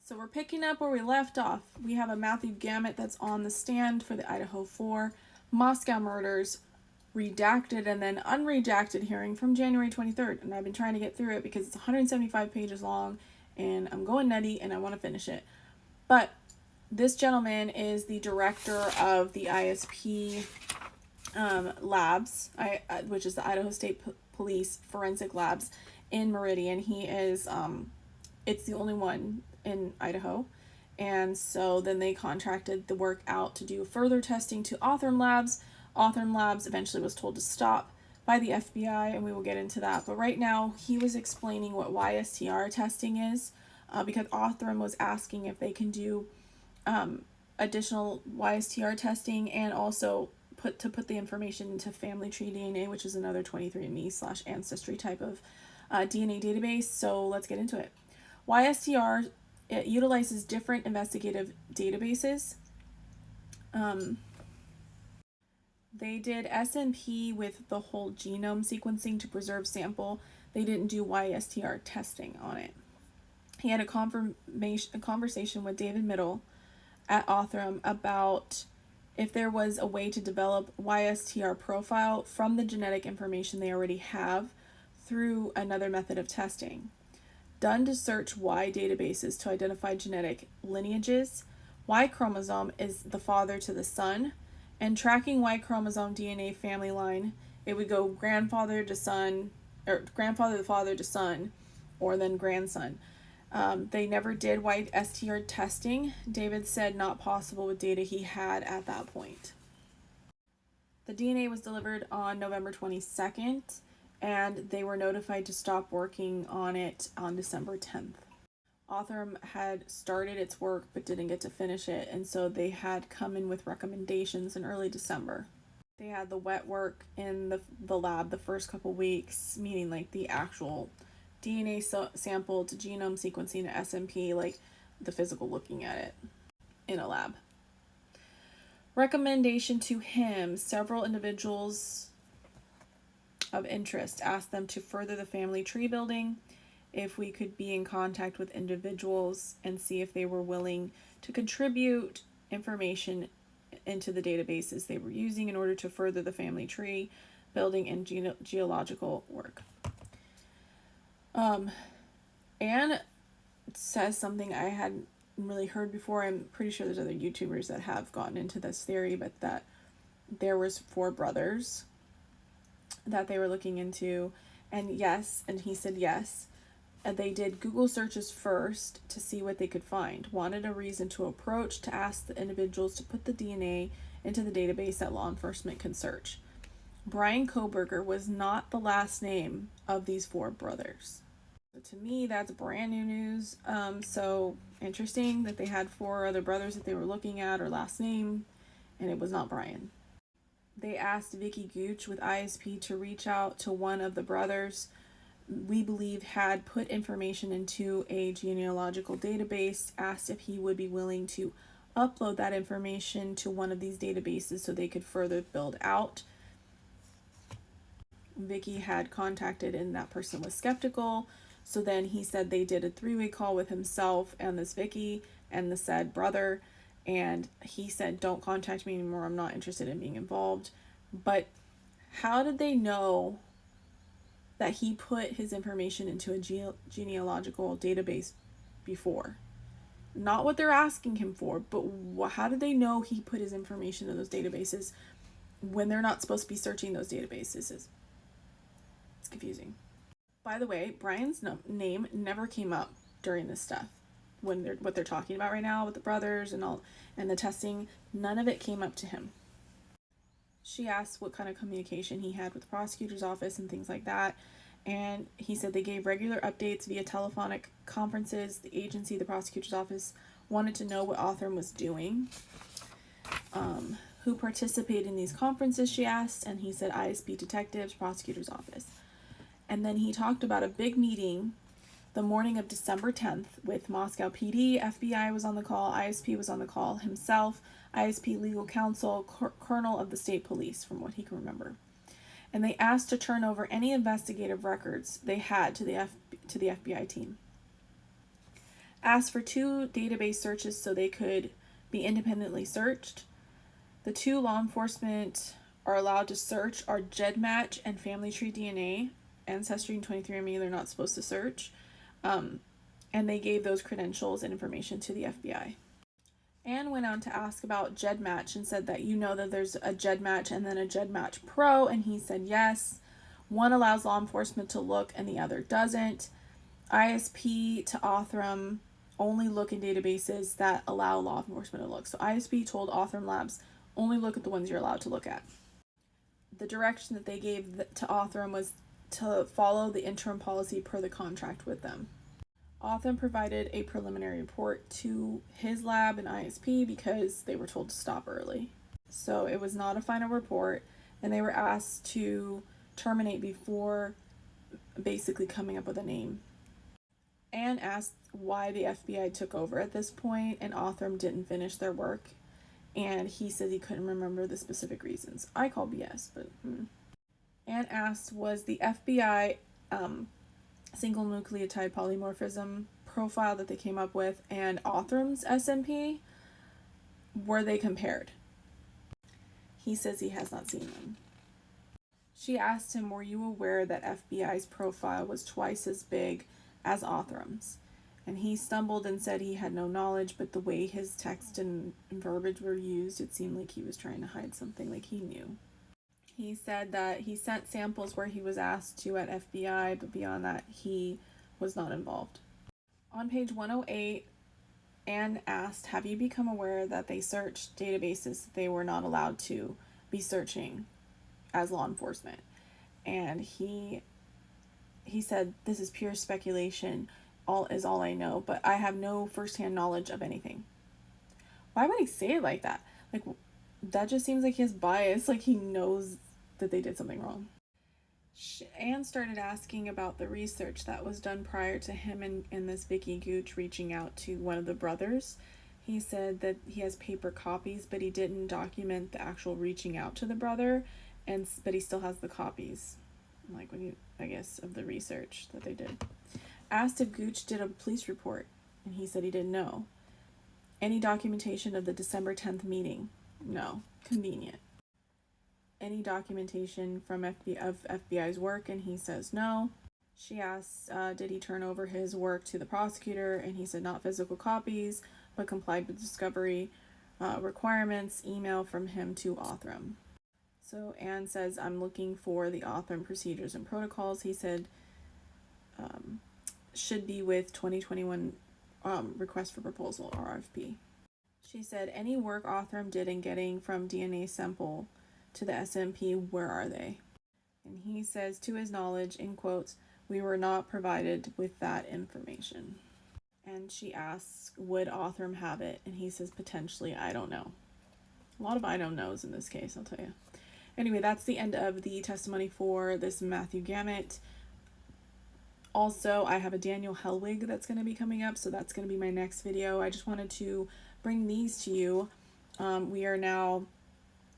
So we're picking up where we left off. We have a Matthew Gammetts that's on the stand for the Idaho 4 Moscow murders, redacted and then unredacted hearing from January 23rd. And I've been trying to get through it because it's 175 pages long and I'm going nutty and I want to finish it. But this gentleman is the director of the ISP labs, which is the Idaho State Police Forensic Labs in Meridian. He is, it's the only one in Idaho. And so then they contracted the work out to do further testing to Autherm Labs. Autherm Labs eventually was told to stop by the FBI, and we will get into that. But right now, he was explaining what YSTR testing is, because Autherm was asking if they can do additional YSTR testing and also put the information into family tree DNA, which is another 23andMe/ancestry type of DNA database. So let's get into it. YSTR, it utilizes different investigative databases. They did SNP with the whole genome sequencing to preserve sample. They didn't do YSTR testing on it. He had a conversation with David Middle at Autherm about if there was a way to develop YSTR profile from the genetic information they already have through another method of testing. Done to search Y databases to identify genetic lineages. Y chromosome is the father to the son, and tracking Y chromosome DNA family line, it would go grandfather to son, or grandfather to father to son, or then grandson. They never did YSTR testing. David said not possible with data he had at that point. The DNA was delivered on November 22nd, and they were notified to stop working on it on December 10th. Autherm had started its work but didn't get to finish it, and so they had come in with recommendations in early December. They had the wet work in the lab the first couple weeks, meaning like the actual DNA sample to genome sequencing to SNP, like the physical looking at it in a lab. Recommendation to him: several individuals of interest asked them to further the family tree building, if we could be in contact with individuals and see if they were willing to contribute information into the databases they were using in order to further the family tree building and geological work. Anne says something I hadn't really heard before. I'm pretty sure there's other YouTubers that have gotten into this theory, but that there was 4 brothers that they were looking into, and he said yes. And they did Google searches first to see what they could find. Wanted a reason to approach to ask the individuals to put the DNA into the database that law enforcement can search. Brian Kohberger was not the last name of these 4 brothers. So to me, that's brand new news. So interesting that they had 4 other brothers that they were looking at, or last name, and it was not Brian. They asked Vicky Gooch with ISP to reach out to one of the brothers we believe had put information into a genealogical database, asked if he would be willing to upload that information to one of these databases so they could further build out. Vicky had contacted and that person was skeptical, so then he said they did a 3-way call with himself and this Vicky and the said brother, and he said, don't contact me anymore, I'm not interested in being involved. But how did they know that he put his information into a genealogical database before? Not what they're asking him for, but how did they know he put his information in those databases when they're not supposed to be searching those databases? It's confusing. By the way, Brian's name never came up during this stuff. When what they're talking about right now with the brothers and all and the testing, none of it came up to him. She asked what kind of communication he had with the prosecutor's office and things like that, and he said they gave regular updates via telephonic conferences. The agency, the prosecutor's office, wanted to know what Autherm was doing. Who participated in these conferences, she asked, and he said ISP detectives, prosecutor's office. And then he talked about a big meeting the morning of December 10th with Moscow PD. FBI was on the call, ISP was on the call himself, ISP legal counsel, colonel of the state police, from what he can remember. And they asked to turn over any investigative records they had to the FBI team. asked for 2 database searches so they could be independently searched. The 2 law enforcement are allowed to search are GEDmatch and Family Tree DNA. Ancestry and 23andMe, they're not supposed to search. And they gave those credentials and information to the FBI. Anne went on to ask about GEDmatch and said that you know that there's a GEDmatch and then a GEDmatch Pro, and he said yes. One allows law enforcement to look and the other doesn't. ISP to Othram only look in databases that allow law enforcement to look. So ISP told Othram Labs, only look at the ones you're allowed to look at. The direction that they gave to Othram was to follow the interim policy per the contract with them. Othram provided a preliminary report to his lab and ISP because they were told to stop early. So it was not a final report, and they were asked to terminate before basically coming up with a name. Anne asked why the FBI took over at this point, and Othram didn't finish their work, and he said he couldn't remember the specific reasons. I call BS, but Anne asked, was the FBI single nucleotide polymorphism profile that they came up with and Othram's SMP, were they compared? He says he has not seen them. She asked him, were you aware that FBI's profile was twice as big as Othram's? And he stumbled and said he had no knowledge, but the way his text and verbiage were used, it seemed like he was trying to hide something, like he knew. He said that he sent samples where he was asked to at FBI, but beyond that, he was not involved. On page 108, Anne asked, have you become aware that they searched databases that they were not allowed to be searching as law enforcement? And he said, this is pure speculation, all I know, but I have no firsthand knowledge of anything. Why would he say it like that? Like, that just seems like he has bias, like he knows that they did something wrong. Anne started asking about the research that was done prior to him and this Vicky Gooch reaching out to one of the brothers. He said that he has paper copies, but he didn't document the actual reaching out to the brother, but he still has the copies, like I guess, of the research that they did. Asked if Gooch did a police report, and he said he didn't know. Any documentation of the December 10th meeting? No. Convenient. Any documentation from FBI's work, and he says no. She asks, did he turn over his work to the prosecutor, and he said not physical copies, but complied with discovery requirements, email from him to Othram. So Anne says, I'm looking for the Othram procedures and protocols. He said, should be with 2021 request for proposal, RFP. She said, any work Othram did in getting from DNA sample to the SMP, where are they? And he says, to his knowledge, in quotes, we were not provided with that information. And she asks, would Othram have it? And he says, potentially, I don't know. A lot of I don't knows in this case, I'll tell you. Anyway, that's the end of the testimony for this Matthew Gammetts. Also, I have a Daniel Hellwig that's going to be coming up, so that's going to be my next video. I just wanted to bring these to you. We are now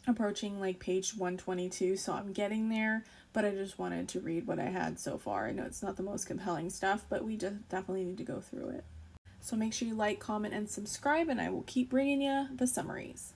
approaching like page 122, so I'm getting there, but I just wanted to read what I had so far. I know it's not the most compelling stuff, but we just definitely need to go through it. So make sure you like, comment, and subscribe, and I will keep bringing you the summaries.